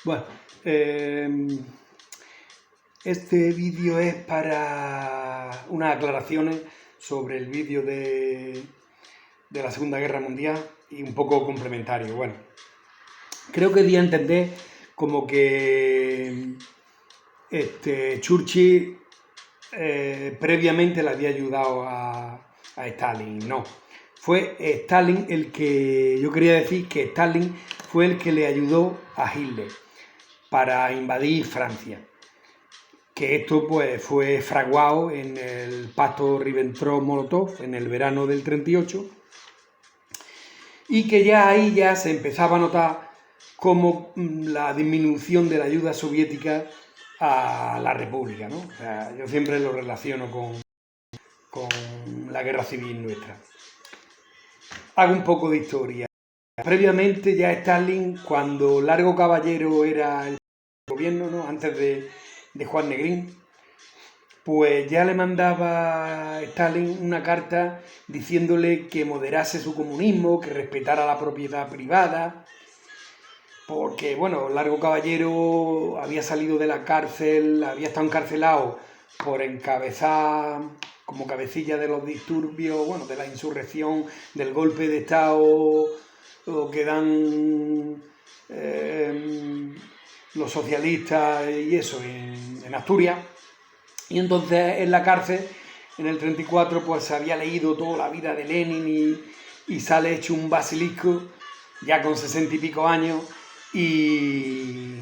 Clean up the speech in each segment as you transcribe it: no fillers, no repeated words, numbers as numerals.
Bueno, este vídeo es para unas aclaraciones sobre el vídeo de la Segunda Guerra Mundial y un poco complementario. Bueno, creo que di a entender como que Churchill previamente le había ayudado a Stalin. No, fue Stalin el que, yo quería decir que Stalin fue el que le ayudó a Hitler para invadir Francia. Que esto pues fue fraguado en el pacto Ribbentrop-Molotov en el verano del 38 y que ya ahí ya se empezaba a notar como la disminución de la ayuda soviética a la República, ¿no? O sea, yo siempre lo relaciono con la guerra civil nuestra. Hago un poco de historia. Previamente ya Stalin, cuando Largo Caballero era el gobierno, ¿no? Antes de Juan Negrín, pues ya le mandaba a Stalin una carta diciéndole que moderase su comunismo, que respetara la propiedad privada, porque, bueno, Largo Caballero había salido de la cárcel, había estado encarcelado por encabezar como cabecilla de los disturbios, bueno, de la insurrección, del golpe de Estado que dan los socialistas y eso en Asturias. Y entonces en la cárcel, en el 34, pues se había leído toda la vida de Lenin y sale hecho un basilisco, ya con 60 y pico años, y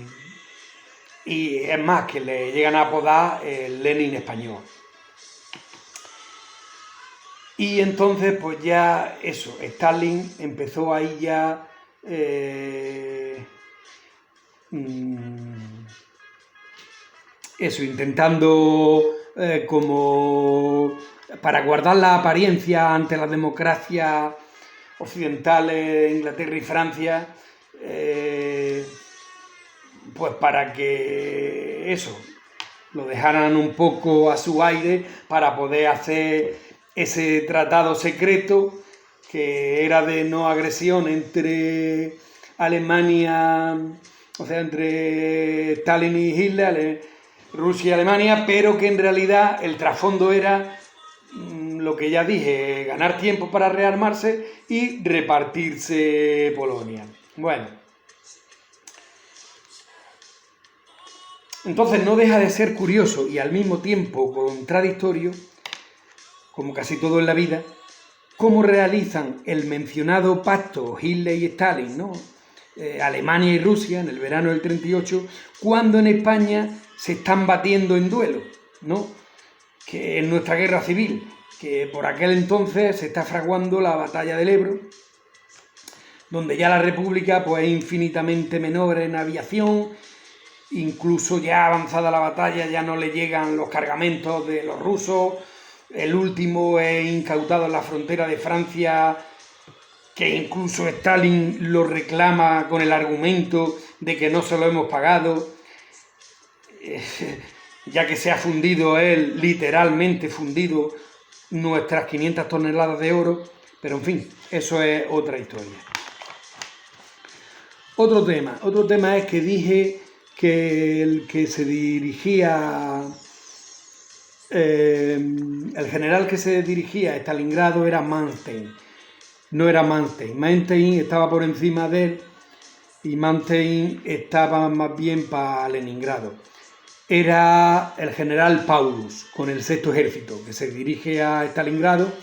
es más, que le llegan a apodar el Lenin español. Y entonces, pues ya eso, Stalin empezó ahí ya eso, intentando como para guardar la apariencia ante las democracias occidentales, Inglaterra y Francia, pues para que eso, lo dejaran un poco a su aire para poder hacer ese tratado secreto que era de no agresión entre Alemania, o sea, entre Stalin y Hitler, Rusia y Alemania, pero que en realidad el trasfondo era lo que ya dije, ganar tiempo para rearmarse y repartirse Polonia. Bueno, entonces no deja de ser curioso y al mismo tiempo contradictorio, como casi todo en la vida, cómo realizan el mencionado pacto Hitler y Stalin, ¿no? Alemania y Rusia en el verano del 38, cuando en España se están batiendo en duelo, ¿no? Que en nuestra guerra civil, que por aquel entonces se está fraguando la batalla del Ebro, donde ya la República pues, es infinitamente menor en aviación, incluso ya avanzada la batalla ya no le llegan los cargamentos de los rusos, el último es incautado en la frontera de Francia, que incluso Stalin lo reclama con el argumento de que no se lo hemos pagado, ya que se ha fundido él, literalmente fundido, nuestras 500 toneladas de oro, pero en fin, eso es otra historia. Otro tema es que dije que el que se dirigía, el general que se dirigía a Stalingrado era Manstein. No era Manstein. Manstein estaba por encima de él y Manstein estaba más bien para Leningrado. Era el general Paulus, con el sexto ejército, que se dirige a Stalingrado,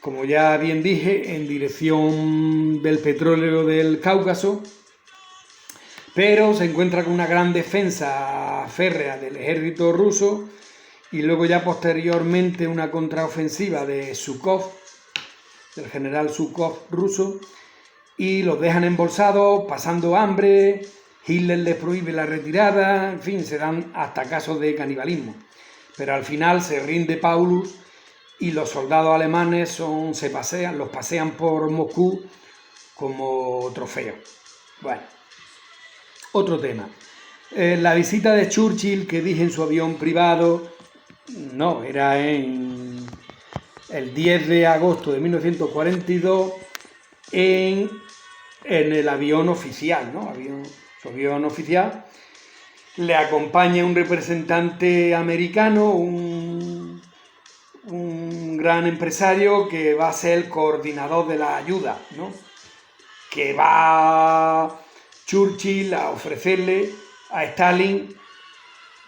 como ya bien dije, en dirección del petróleo del Cáucaso, pero se encuentra con una gran defensa férrea del ejército ruso y luego ya posteriormente una contraofensiva de Zhukov, del general Zhukov ruso, y los dejan embolsados, pasando hambre. Hitler les prohíbe la retirada, en fin, se dan hasta casos de canibalismo. Pero al final se rinde Paulus y los soldados alemanes los pasean por Moscú como trofeo. Bueno, otro tema. La visita de Churchill que dije en su avión privado, no, era en el 10 de agosto de 1942 en el avión oficial, ¿no? su avión oficial, le acompaña un representante americano, un gran empresario que va a ser el coordinador de la ayuda, ¿no? Que va Churchill a ofrecerle a Stalin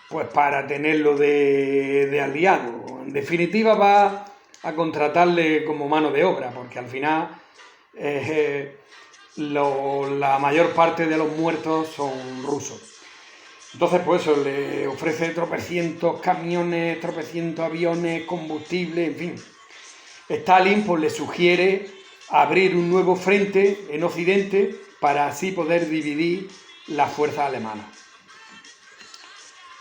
pues para tenerlo de aliado. En definitiva va a contratarle como mano de obra, porque al final la mayor parte de los muertos son rusos. Entonces, pues eso, le ofrece tropecientos camiones, tropecientos aviones, combustible, en fin. Stalin pues le sugiere abrir un nuevo frente en Occidente para así poder dividir las fuerzas alemanas.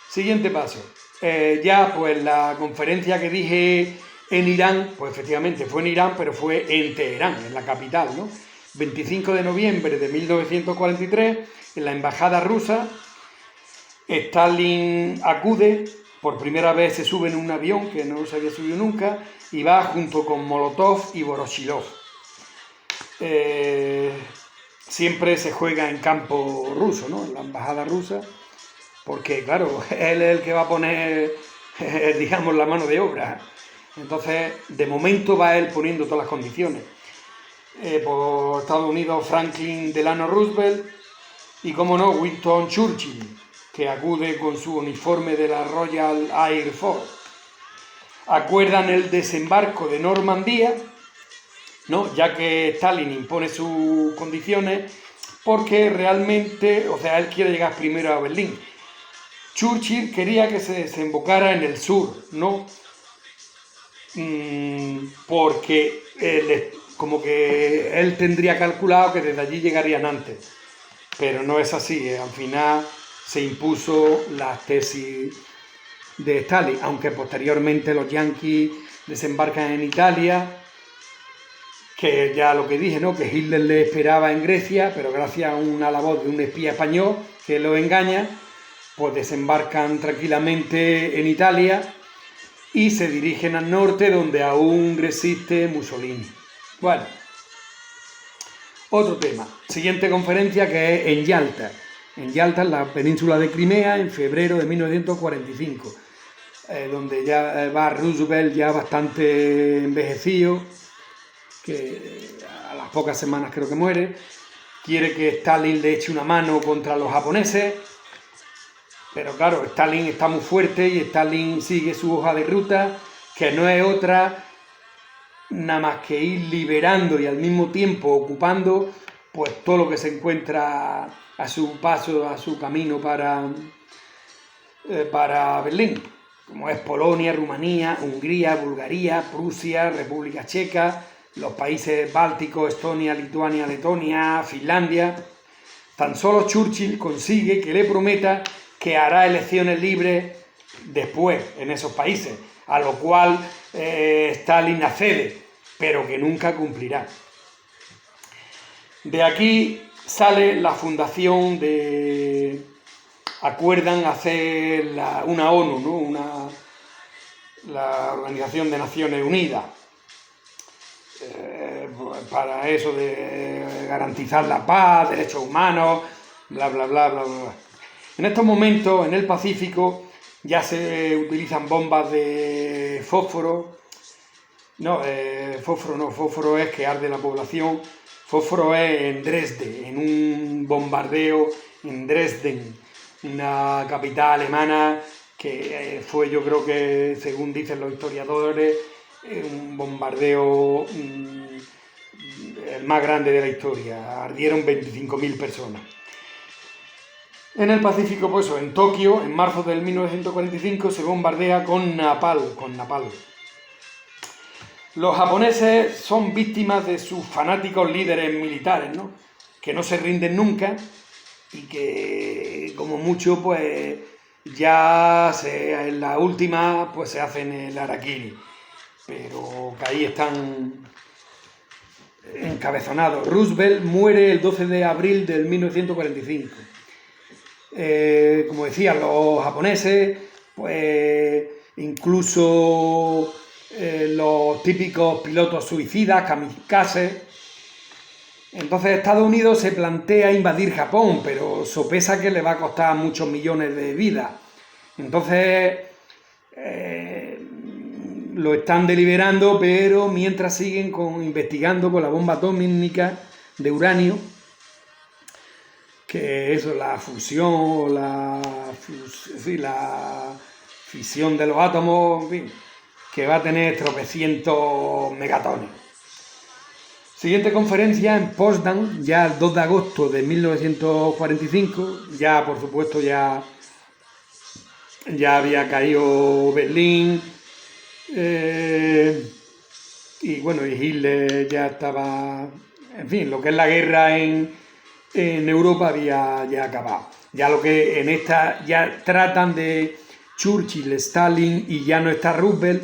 Siguiente paso. Ya pues la conferencia que dije en Irán, pues efectivamente fue en Irán, pero fue en Teherán, en la capital, ¿no? 25 de noviembre de 1943, en la embajada rusa, Stalin acude, por primera vez se sube en un avión que no se había subido nunca, y va junto con Molotov y Voroshilov. Siempre se juega en campo ruso, ¿no? En la embajada rusa, porque claro, él es el que va a poner, digamos, la mano de obra. Entonces, de momento va él poniendo todas las condiciones. Por Estados Unidos, Franklin Delano Roosevelt y, como no, Winston Churchill, que acude con su uniforme de la Royal Air Force. Acuerdan el desembarco de Normandía, ¿no? Ya que Stalin impone sus condiciones, porque realmente, o sea, él quiere llegar primero a Berlín. Churchill quería que se desembocara en el sur, ¿no? Porque como que él tendría calculado que desde allí llegarían antes, pero no es así. Al final se impuso la tesis de Stalin, aunque posteriormente los yanquis desembarcan en Italia, que ya lo que dije, ¿no? Que Hitler le esperaba en Grecia, pero gracias a una labor de un espía español que lo engaña, pues desembarcan tranquilamente en Italia y se dirigen al norte, donde aún resiste Mussolini. Bueno, otro tema. Siguiente conferencia, que es en Yalta. En Yalta, en la península de Crimea, en febrero de 1945, donde ya va Roosevelt ya bastante envejecido, que a las pocas semanas creo que muere. Quiere que Stalin le eche una mano contra los japoneses, pero claro, Stalin está muy fuerte y Stalin sigue su hoja de ruta, que no es otra nada más que ir liberando y al mismo tiempo ocupando pues todo lo que se encuentra a su paso, a su camino para Berlín, como es Polonia, Rumanía, Hungría, Bulgaria, Prusia, República Checa, los países bálticos, Estonia, Lituania, Letonia, Finlandia. Tan solo Churchill consigue que le prometa que hará elecciones libres después en esos países, a lo cual Stalin accede, pero que nunca cumplirá. De aquí sale la fundación de... Acuerdan hacer una ONU, ¿no? La Organización de Naciones Unidas, para eso de garantizar la paz, derechos humanos, bla, bla, bla, bla, bla. En estos momentos, en el Pacífico, ya se utilizan bombas de fósforo. No, fósforo es que arde la población. Fósforo es en Dresde, en un bombardeo en Dresden, una capital alemana que fue, yo creo que, según dicen los historiadores, un bombardeo el más grande de la historia. Ardieron 25.000 personas. En el Pacífico, pues en Tokio, en marzo del 1945, se bombardea con napalm. Los japoneses son víctimas de sus fanáticos líderes militares, ¿no? Que no se rinden nunca y que, como mucho, pues ya en la última, pues se hacen el harakiri. Pero que ahí están encabezonados. Roosevelt muere el 12 de abril del 1945. Como decía, los japoneses, pues incluso los típicos pilotos suicidas, kamikazes, Entonces Estados Unidos se plantea invadir Japón, pero sopesa que le va a costar muchos millones de vidas. Entonces lo están deliberando, pero mientras siguen investigando con la bomba atómica de uranio, que eso, la fusión, la fisión de los átomos, en fin, que va a tener tropecientos megatones. Siguiente conferencia en Potsdam, ya el 2 de agosto de 1945, ya por supuesto ya había caído Berlín, y bueno, y Hitler ya estaba, en fin, lo que es la guerra en Europa había ya acabado. Ya lo que en esta ya tratan de Churchill, Stalin, y ya no está Roosevelt,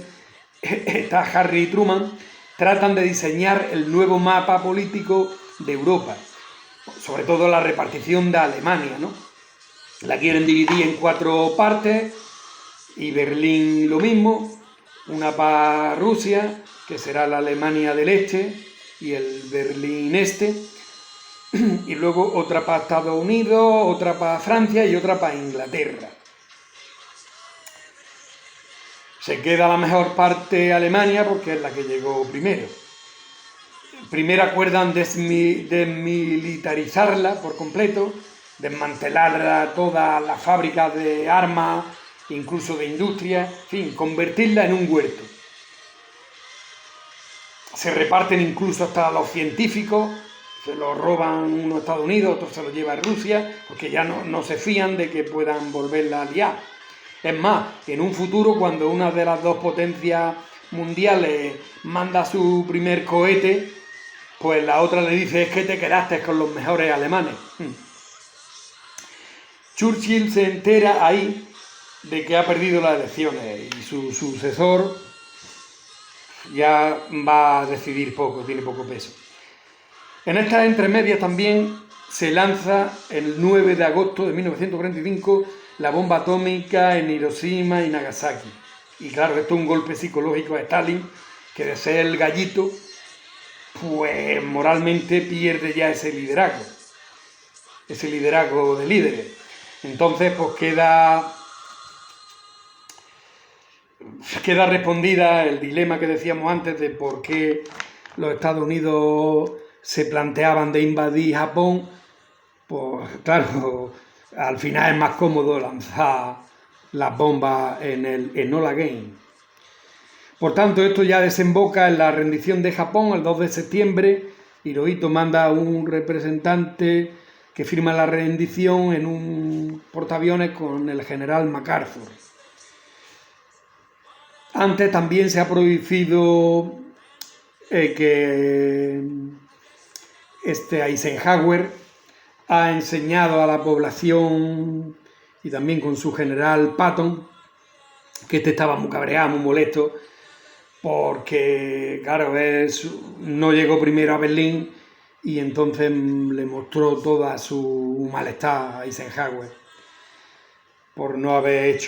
está Harry Truman, tratan de diseñar el nuevo mapa político de Europa, sobre todo la repartición de Alemania, ¿no? La quieren dividir en 4 partes, y Berlín lo mismo, una para Rusia, que será la Alemania del Este, y el Berlín Este, y luego otra para Estados Unidos, otra para Francia y otra para Inglaterra. Se queda la mejor parte Alemania porque es la que llegó primero. Primero acuerdan desmilitarizarla por completo, desmantelar todas las fábricas de armas, incluso de industria, en fin, convertirla en un huerto. Se reparten incluso hasta los científicos, se los roban unos Estados Unidos, otros se los lleva a Rusia, porque ya no se fían de que puedan volverla a liar. Es más, en un futuro, cuando una de las 2 potencias mundiales manda su primer cohete, pues la otra le dice: es que te quedaste con los mejores alemanes. Churchill se entera ahí de que ha perdido las elecciones y su sucesor ya va a decidir poco, tiene poco peso. En estas entremedias también se lanza el 9 de agosto de 1945 la bomba atómica en Hiroshima y Nagasaki. Y claro, esto es un golpe psicológico a Stalin, que de ser el gallito, pues moralmente pierde ya ese liderazgo de líderes. Entonces, pues queda respondida el dilema que decíamos antes de por qué los Estados Unidos se planteaban de invadir Japón. Pues claro, al final es más cómodo lanzar las bombas en el Enola Gay. Por tanto, esto ya desemboca en la rendición de Japón el 2 de septiembre. Hirohito manda a un representante que firma la rendición en un portaaviones con el general MacArthur. Antes también se ha prohibido que Eisenhower ha enseñado a la población, y también con su general Patton, que estaba muy cabreado, muy molesto, porque claro, no llegó primero a Berlín y entonces le mostró toda su malestar a Eisenhower por no haber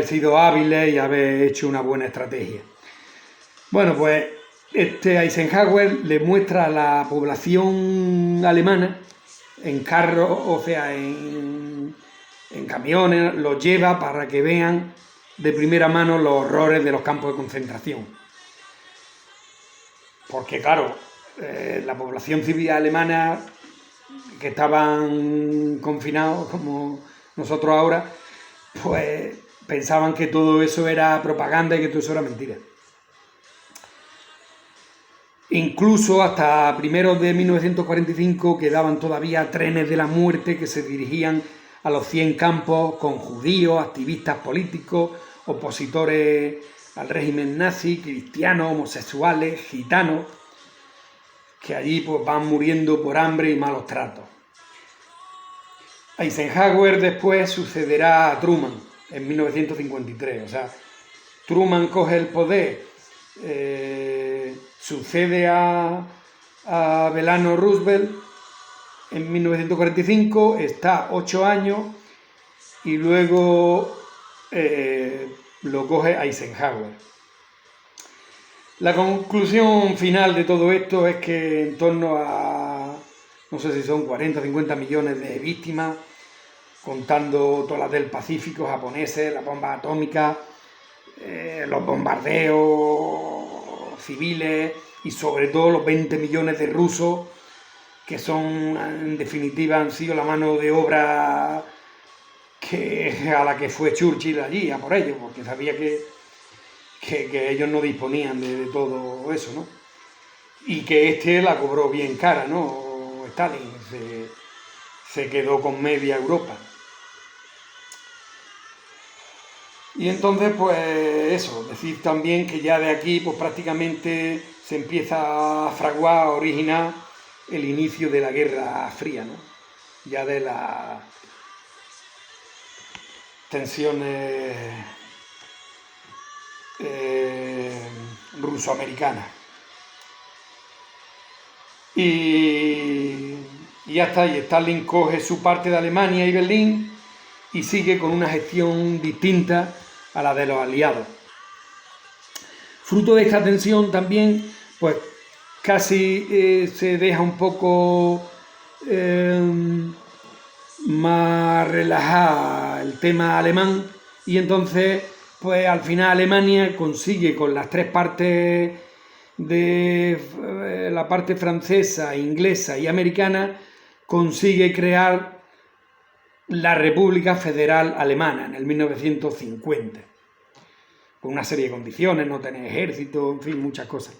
sido hábiles y haber hecho una buena estrategia. Bueno, pues Eisenhower le muestra a la población alemana en carros, o sea, en camiones, los lleva para que vean de primera mano los horrores de los campos de concentración. Porque claro, la población civil alemana, que estaban confinados como nosotros ahora, pues pensaban que todo eso era propaganda y que todo eso era mentira. Incluso hasta primeros de 1945 quedaban todavía trenes de la muerte que se dirigían a los 100 campos con judíos, activistas políticos, opositores al régimen nazi, cristianos, homosexuales, gitanos, que allí pues van muriendo por hambre y malos tratos. Eisenhower después sucederá a Truman en 1953, o sea, Truman coge el poder, sucede a Delano Roosevelt en 1945, está 8 años y luego lo coge Eisenhower. La conclusión final de todo esto es que en torno a, no sé si son 40 o 50 millones de víctimas, contando todas las del Pacífico, japoneses, las bombas atómicas, los bombardeos civiles y sobre todo los 20 millones de rusos que son, en definitiva, han sido la mano de obra a la que fue Churchill allí, a por ellos, porque sabía que ellos no disponían de todo eso, ¿no? Y que la cobró bien cara, ¿no? Stalin se quedó con media Europa. Y entonces, pues eso, decir también que ya de aquí, pues prácticamente se empieza a fraguar, a originar el inicio de la Guerra Fría, ¿no? Ya de las tensiones ruso-americanas. Y ya está, y Stalin coge su parte de Alemania y Berlín y sigue con una gestión distinta a la de los aliados. Fruto de esta tensión también, pues casi se deja un poco más relajada el tema alemán y entonces, pues al final Alemania consigue con las tres partes de la parte francesa, inglesa y americana, consigue crear la República Federal Alemana en el 1950, con una serie de condiciones, no tener ejército, en fin, muchas cosas.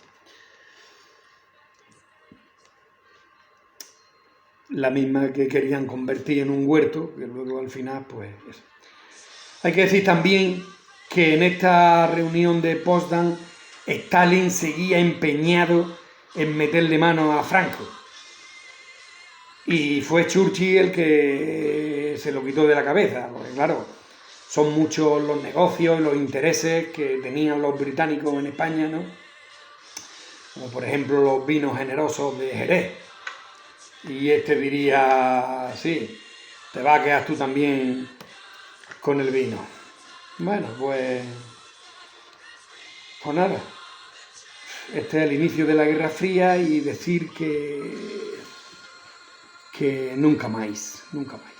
La misma que querían convertir en un huerto, que luego al final, pues eso. Hay que decir también que en esta reunión de Potsdam, Stalin seguía empeñado en meterle mano a Franco. Y fue Churchill el que se lo quitó de la cabeza, porque claro, son muchos los negocios, los intereses que tenían los británicos en España, ¿no? Como por ejemplo los vinos generosos de Jerez. Y diría, sí, te vas a quedar tú también con el vino. Bueno, pues nada. Este es el inicio de la Guerra Fría y decir que nunca más, nunca más.